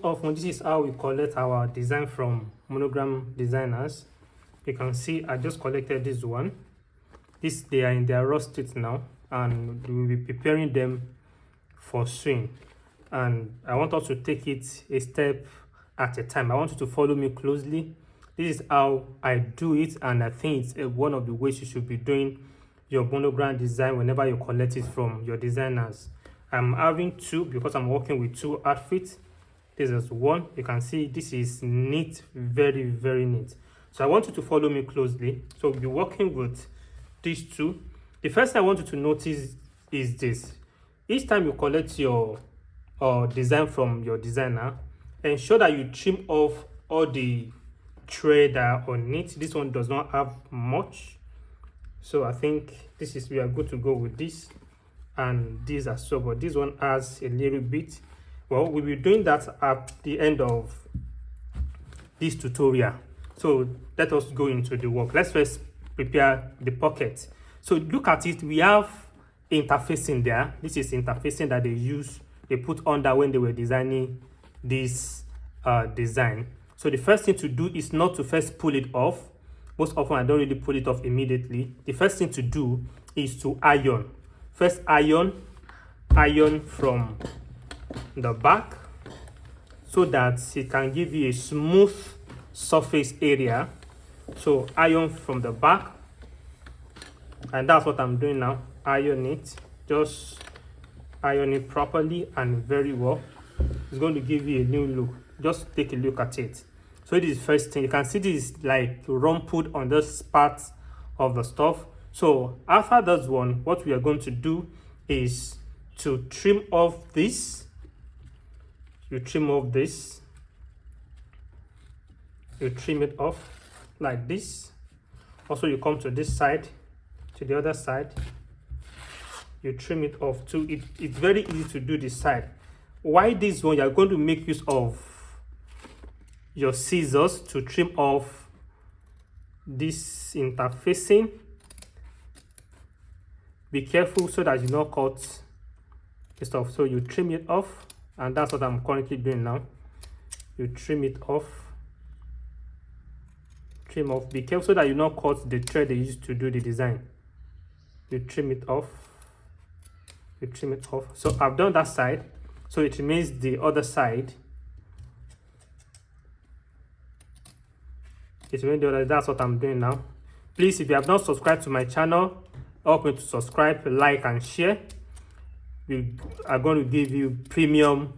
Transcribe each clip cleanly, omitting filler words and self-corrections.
often, this is how we collect our design from monogram designers. You can see I just collected this one. They are in their raw state now, and we will be preparing them for sewing. And I want us to take it a step at a time. I want you to follow me closely. This is how I do it, and I think it's one of the ways you should be doing your monogram design whenever you collect it from your designers. I'm having two because I'm working with two outfits. This is one. You can see this is neat, very, very neat. So I want you to follow me closely. So we'll be working with these two. The first thing I want you to notice is this. Each time you collect your design from your designer, ensure that you trim off all the thread that are on it. This one does not have much, so I think we are good to go with this, and these are so, but this one has a little bit. Well, we'll be doing that at the end of this tutorial. So let us go into the work. Let's first prepare the pocket. So look at it. We have interfacing there. This is interfacing that they put under when they were designing this design. So the first thing to do is not to first pull it off. Most often I don't really pull it off immediately. The first thing to do is to iron. First iron from the back so that it can give you a smooth surface area. So iron from the back, and that's what I'm doing now. Iron it, just iron it properly and very well. It's going to give you a new look. Just take a look at it. So this is the first thing. You can see this is like rumpled on this part of the stuff. So after this one, what we are going to do is to trim off this. You trim off this. You trim it off like this. Also, you come to this side, to the other side. You trim it off too. It's very easy to do this side. Why this one? You're going to make use of your scissors to trim off this interfacing. Be careful so that you don't cut the stuff. So you trim it off, and that's what I'm currently doing now. You trim it off. Trim off. Be careful so that you don't cut the thread they used to do the design. You trim it off. You trim it off. So I've done that side. So it remains the other side. It remains the other. That's what I'm doing now. Please, if you have not subscribed to my channel, help me to subscribe, like, and share. We are going to give you premium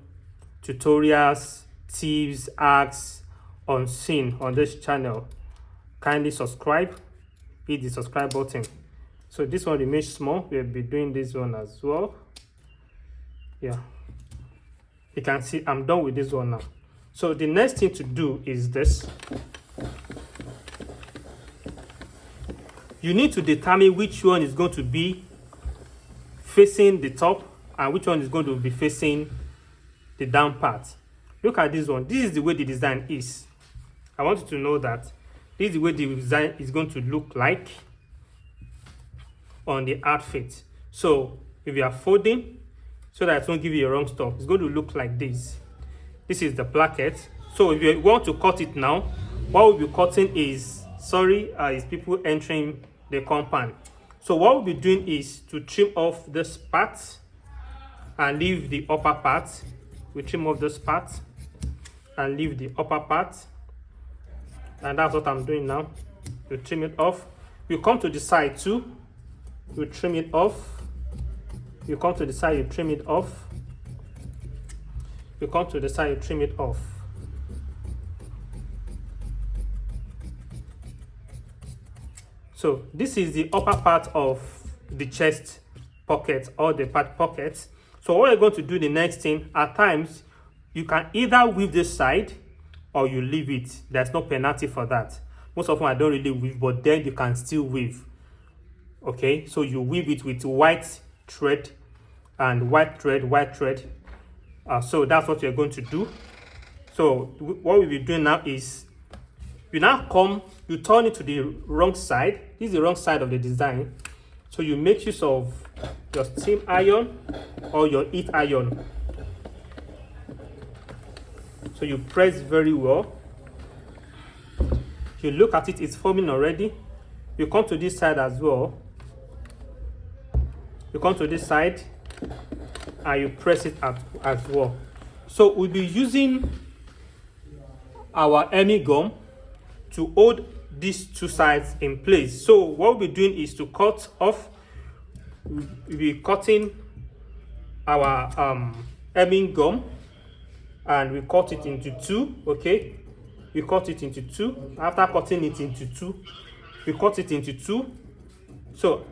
tutorials, tips, hacks on scene on this channel. Kindly subscribe. Hit the subscribe button. So this one remains small. We'll be doing this one as well. Yeah. You can see I'm done with this one now. So the next thing to do is this. You need to determine which one is going to be facing the top and which one is going to be facing the down part. Look at this one. This is the way the design is. I want you to know that this is the way the design is going to look like on the outfit. So if you are folding, so that it won't give you a wrong stuff, it's going to look like this. This is the placket. So if you want to cut it now, what we'll be cutting is people entering the compound. So what we'll be doing is to trim off this part and leave the upper part. We trim off this part and leave the upper part, and that's what I'm doing now. You trim it off. You come to the side too. You trim it off. You come to the side, you trim it off. You come to the side, you trim it off. So this is the upper part of the chest pocket or the part pocket. So what we're going to do the next thing, at times, you can either weave this side or you leave it. There's no penalty for that. Most often I don't really weave, but then you can still weave. Okay, so you weave it with white thread and white thread. So that's what you're going to do. So what we'll be doing now is you now come, you turn it to the wrong side. This is the wrong side of the design. So you make use of your steam iron or your heat iron. So you press very well. You look at it, it's forming already. You come to this side as well. You come to this side and you press it as well. So we'll be using our Emmy gum to hold these two sides in place. So what we'll be doing is to cut off. We'll be cutting our Emmy gum, and we cut it into two. Okay, we cut it into two. After cutting it into two, we cut it into two. So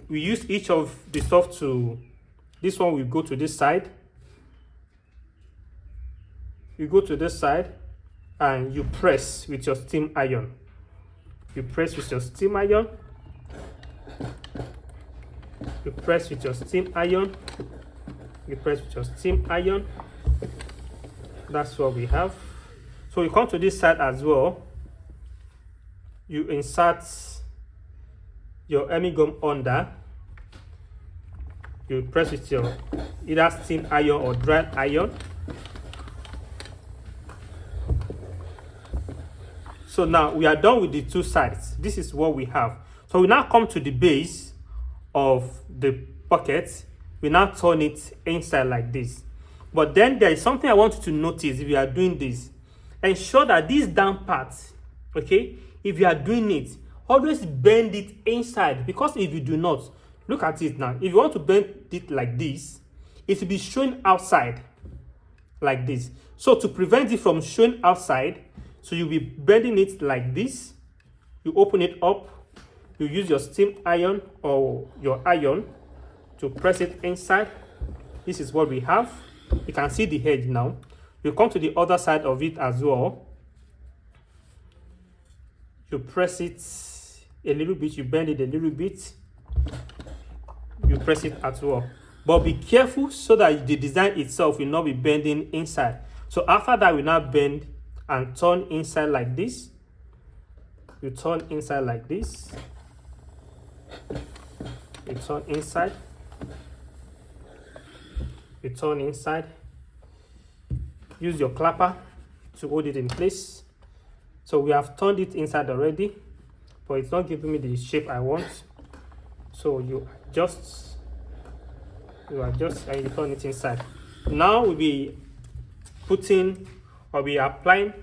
we use each of the stuff to, this one will go to this side. You go to this side and you press with your steam iron. You press with your steam iron. You press with your steam iron. You press with your steam iron. That's what we have. So you come to this side as well. You insert your Emmy gum under. You press with your either steam iron or dry iron. So now we are done with the two sides. This is what we have. So we now come to the base of the pocket. We now turn it inside like this. But then there is something I want you to notice if you are doing this. Ensure that this down part, okay, if you are doing it, always bend it inside, because if you do not, look at it now. If you want to bend it like this, it will be showing outside like this. So to prevent it from showing outside, so you'll be bending it like this. You open it up. You use your steam iron or your iron to press it inside. This is what we have. You can see the edge now. You come to the other side of it as well. You press it a little bit. You bend it a little bit. You press it as well. But be careful so that the design itself will not be bending inside. So after that, we now bend and turn inside like this. You turn inside like this. You turn inside. You turn inside. Use your clapper to hold it in place. So we have turned it inside already, but it's not giving me the shape I want. So you adjust and you turn it inside. Now we'll be putting, or we are applying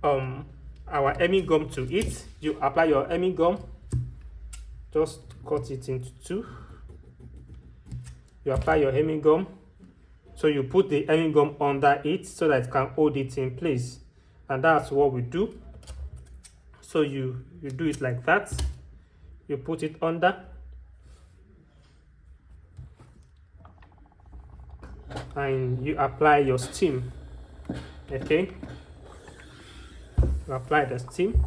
our Emmy gum to it. You apply your Emmy gum, just cut it into two. You apply your Emmy gum, so you put the Emmy gum under it so that it can hold it in place, and that's what we do. So you do it like that. You put it under, and you apply your steam. Okay, you apply the steam.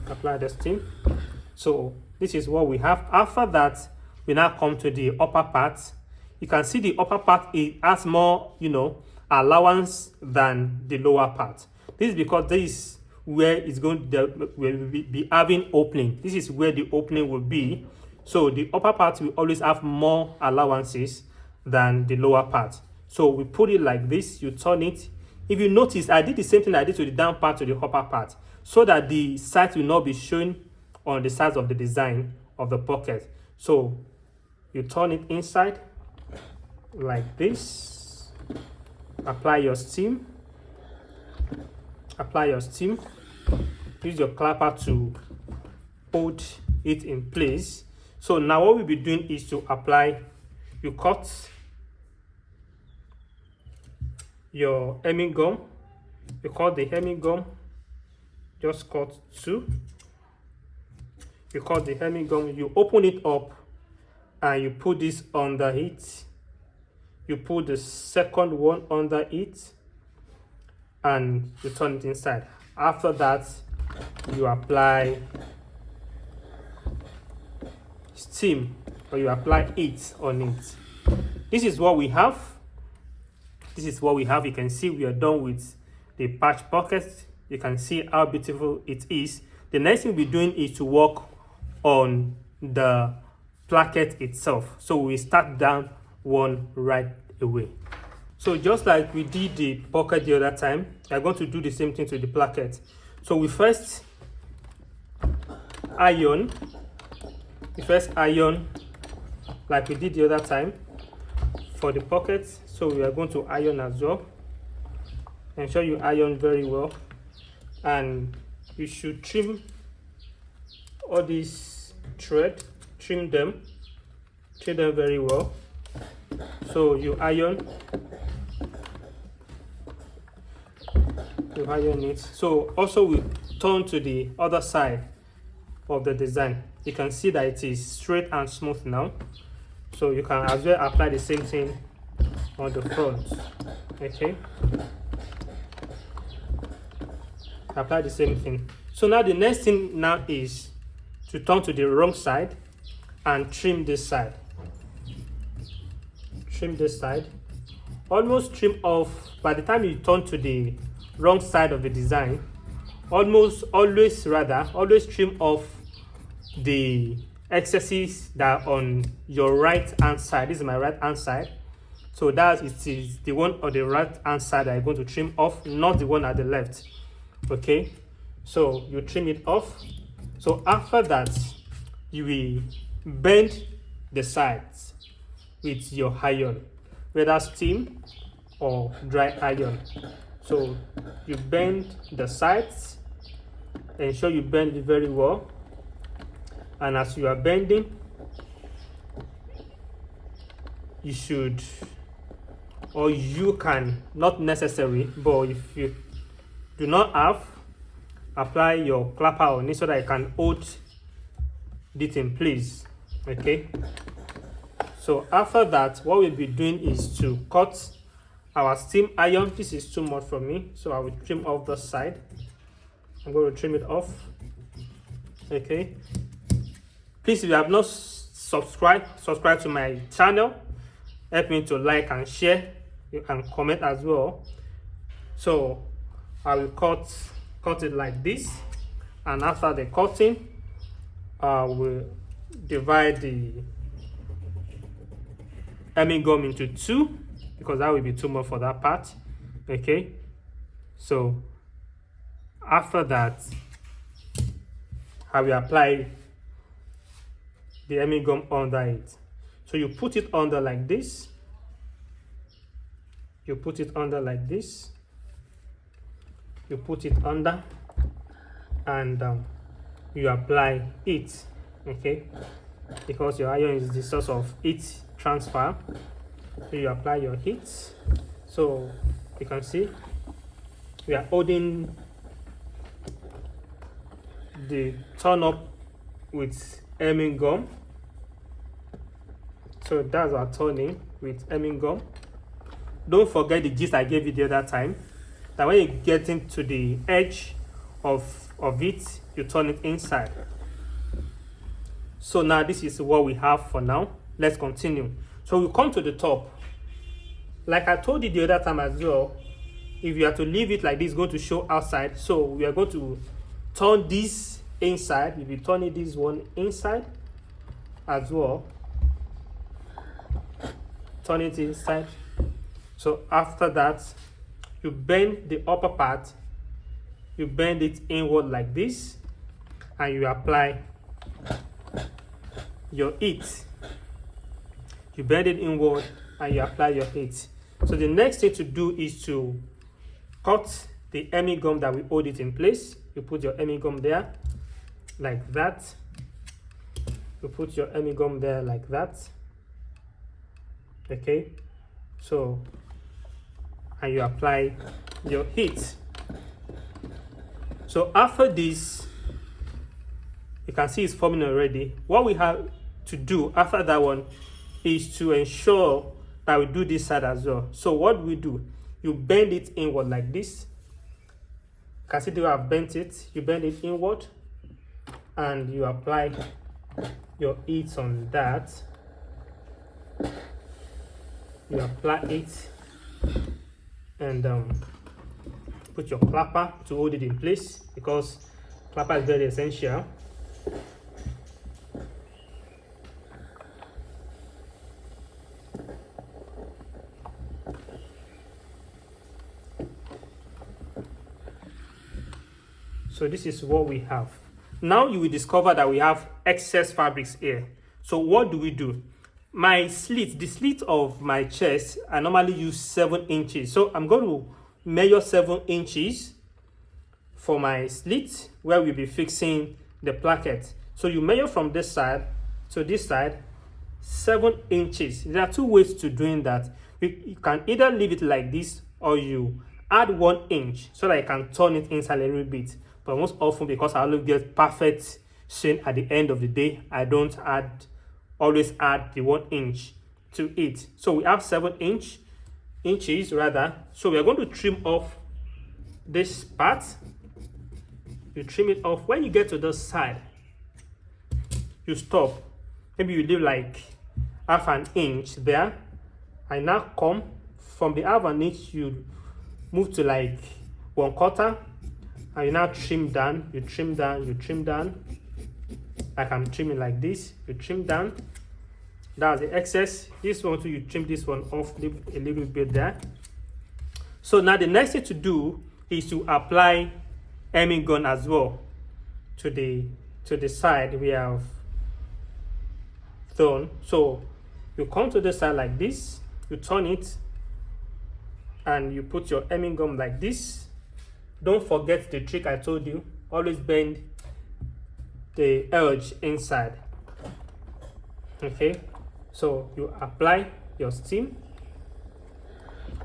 Apply the steam. So this is what we have. After that, we now come to the upper part. You can see the upper part, it has more, allowance than the lower part. This is because this is where it's going to be having opening. This is where the opening will be. So the upper part will always have more allowances than the lower part. So we put it like this. You turn it. If you notice, I did the same thing I did to the down part to the upper part, so that the sides will not be shown on the sides of the design of the pocket. So you turn it inside like this. Apply your steam. Apply your steam. Use your clapper to hold it in place. So now what we'll be doing is to apply, you cut your Emmy gum. You cut the Emmy gum, just cut two. You cut the Emmy gum, you open it up and you put this under it. You put the second one under it and you turn it inside. After that, you apply steam, or you apply it on it. This is what we have. This is what we have. You can see we are done with the patch pocket. You can see how beautiful it is. The next thing we're doing is to work on the placket itself. So we start down one right away. So just like we did the pocket the other time, we are going to do the same thing to the placket. So we first iron. Like we did the other time for the pocket. So we are going to iron as well. Ensure you iron very well, and you should trim all these thread. Trim them very well. So you iron it. So also we turn to the other side of the design. You can see that it is straight and smooth now, so you can as well apply the same thing on the front. Okay, apply the same thing. So now the next thing now is to turn to the wrong side and trim this side. Trim this side, almost trim off. By the time you turn to the wrong side of the design, always trim off the excesses that are on your right hand side. This is my right hand side, so that it is the one on the right hand side that I'm going to trim off, not the one at the left. Okay, so you trim it off. So after that, you will bend the sides with your iron, whether steam or dry iron. So you bend the sides, ensure you bend it very well, and as you are bending, you should, or you can, not necessary, but if you do not have, apply your clapper on it so that you can hold it in place. Okay, so after that, what we'll be doing is to cut our steam iron. This is too much for me, so I will trim off the side. I'm going to trim it off. Okay, please, if you have not subscribe to my channel. Help me to like and share. You can comment as well. So I will cut it like this, and after the cutting, we'll divide the hemming gum into two, because that will be too much for that part. Okay, so after that, I will apply the hemming gum under it. So you put it under like this. You put it under like this. You put it under, and you apply it. Okay, because your iron is the source of heat transfer. So you apply your heat. So you can see we are holding the turn up with hemming gum. So that's our turning with hemming gum. Don't forget the gist I gave you the other time, that when you get into the edge of it, you turn it inside. So now this is what we have for now. Let's continue. So we come to the top. Like I told you the other time as well, if you are to leave it like this, it's going to show outside. So we are going to turn this inside. If you turn it this one inside as well, turn it inside. So after that, you bend the upper part, you bend it inward like this, and you apply your heat. You bend it inward and you apply your heat. So the next thing to do is to cut the hemming gum that will hold it in place. You put your hemming gum there like that. You put your hemming gum there like that. Okay, so, and you apply your heat. So after this, you can see it's forming already. What we have to do after that one is to ensure that we do this side as well. So what we do, you bend it inward like this. You can see the way I've bent it. You bend it inward and you apply your heat on that. You apply it and put your clapper to hold it in place, because clapper is very essential. So this is what we have. Now you will discover that we have excess fabrics here. So what do we do? My slit, the slit of my chest, I normally use 7 inches. So I'm going to measure 7 inches for my slit where we'll be fixing the placket. So you measure from this side to this side 7 inches. There are 2 ways to doing that. You can either leave it like this or you add 1 inch so that I can turn it inside a little bit. But most often, because I always get perfect shade at the end of the day, I don't always add the 1 inch to it. So we have 7 inches rather. So we are going to trim off this part. You trim it off. When you get to the side, you stop. Maybe you leave like half an inch there. I now come from the half an inch, you move to like 1/4, and you now trim down. You trim down, you trim down. Like I'm trimming like this. You trim down. That's the excess. This one too, you trim this one off, leave a little bit there. So now the next thing to do is to apply hemming gun as well to the side we have done. So you come to the side like this, you turn it, and you put your hemming gum like this. Don't forget the trick I told you. Always bend the edge inside. Okay, so you apply your steam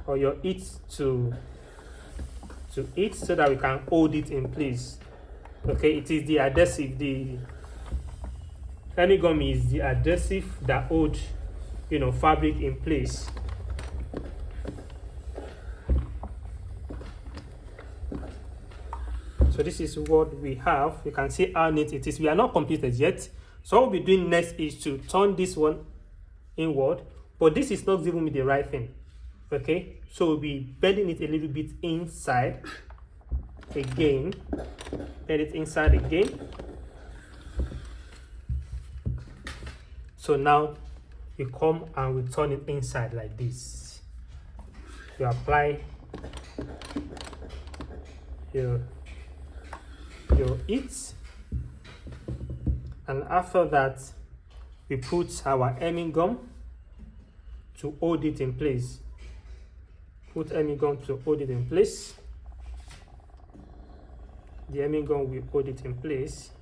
or your heat to it so that we can hold it in place. Okay, it is the adhesive, the hemming gum is the adhesive that holds fabric in place. So this is what we have. You can see how neat it is. We are not completed yet. So what we'll be doing next is to turn this one inward, but this is not giving me the right thing. Okay, so we'll be bending it a little bit inside again. Bend it inside again. So now you come and we turn it inside like this. You apply your heat, and after that we put our hemming gum to hold it in place. Put hemming gum to hold it in place. The hemming gum will hold it in place,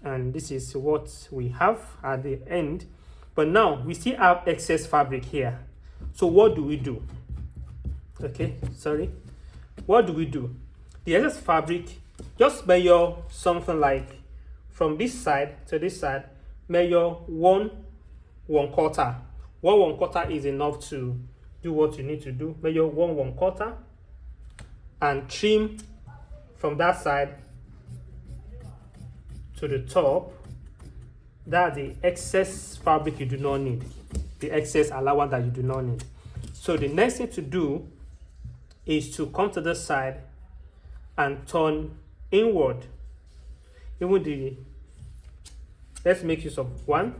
and this is what we have at the end. But now we still have excess fabric here. So what do we do? Okay, sorry. What do we do? The excess fabric, just measure something like from this side to this side, measure 1/4. 1/4 is enough to do what you need to do. Measure 1/4 and trim from that side to the top. That's the excess fabric you do not need, the excess allowance that you do not need. So the next thing to do is to come to the side and turn inward. Let's make use of 1.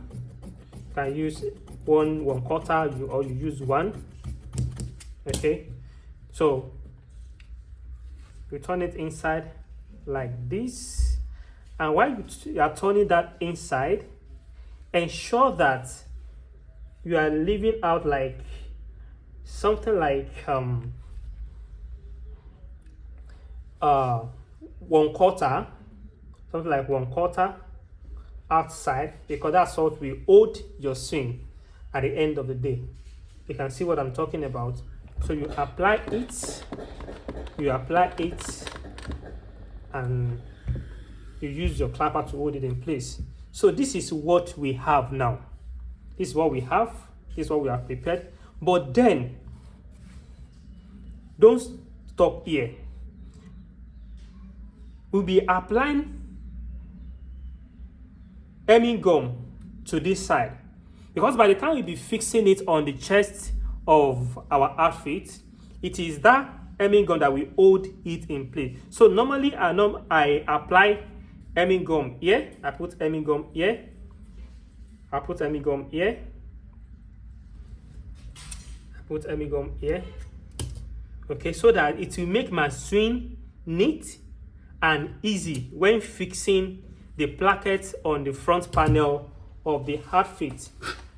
You can use 1/4 or you use 1. Okay, so you turn it inside like this, and while you are turning that inside, ensure that you are leaving out like something like 1/4, something like 1/4 outside, because that's what will hold your swing at the end of the day. You can see what I'm talking about. So you apply it, and you use your clapper to hold it in place. So this is what we have now. This is what we have. This is what we have prepared. But then don't stop here. We'll be applying hemming gum to this side, because by the time we'll be fixing it on the chest of our outfit, it is that hemming gum that will hold it in place. So normally I apply hemming gum here. I put hemming gum here. I put hemming gum here. I put hemming gum here. Okay, so that it will make my swing neat and easy when fixing the plackets on the front panel of the outfit.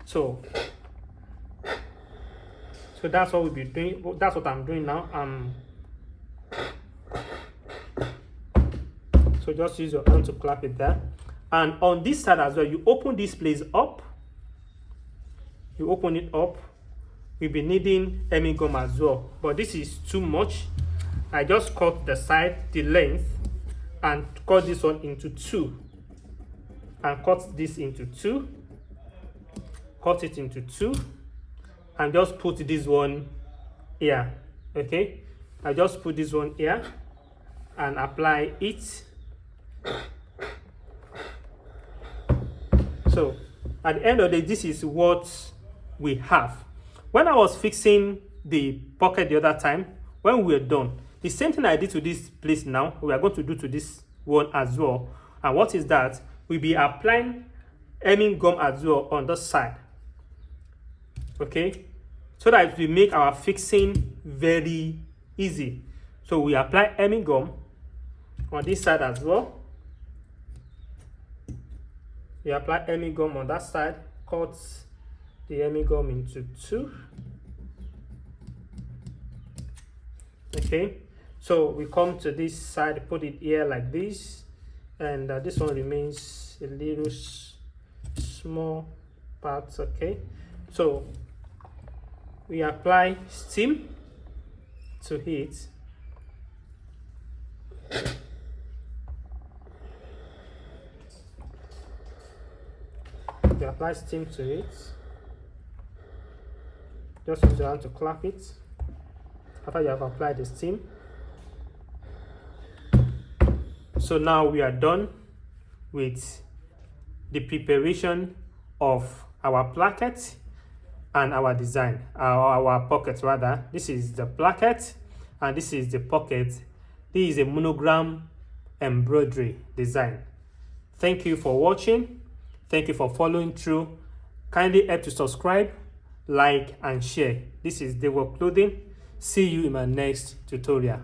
So that's what we'll be doing. That's what I'm doing now. So just use your hand to clap it there. And on this side as well, you open this place up. You open it up. We'll be needing hemming gum as well, but this is too much. I just cut the side, the length, and cut this one into 2, and cut this into 2, cut it into 2, and just put this one here. Okay, I just put this one here and apply it. So at the end of the day, this is what we have. When I was fixing the pocket the other time, when we were done, the same thing I did to this place now, we are going to do to this one as well. And what is that? We'll be applying hemming gum as well on the side. Okay, so that we make our fixing very easy. So we apply hemming gum on this side as well. We apply hemming gum on that side, cut the hemming gum into 2. Okay, so we come to this side, put it here like this, and this one remains a little small parts. Okay, so we apply steam to it. We apply steam to it. Just use your hand to clap it after you have applied the steam. So now we are done with the preparation of our placket and our design, our pocket rather. This is the placket and this is the pocket. This is a monogram embroidery design. Thank you for watching. Thank you for following through. Kindly help to subscribe, like and share. This is Dewo Clothing. See you in my next tutorial.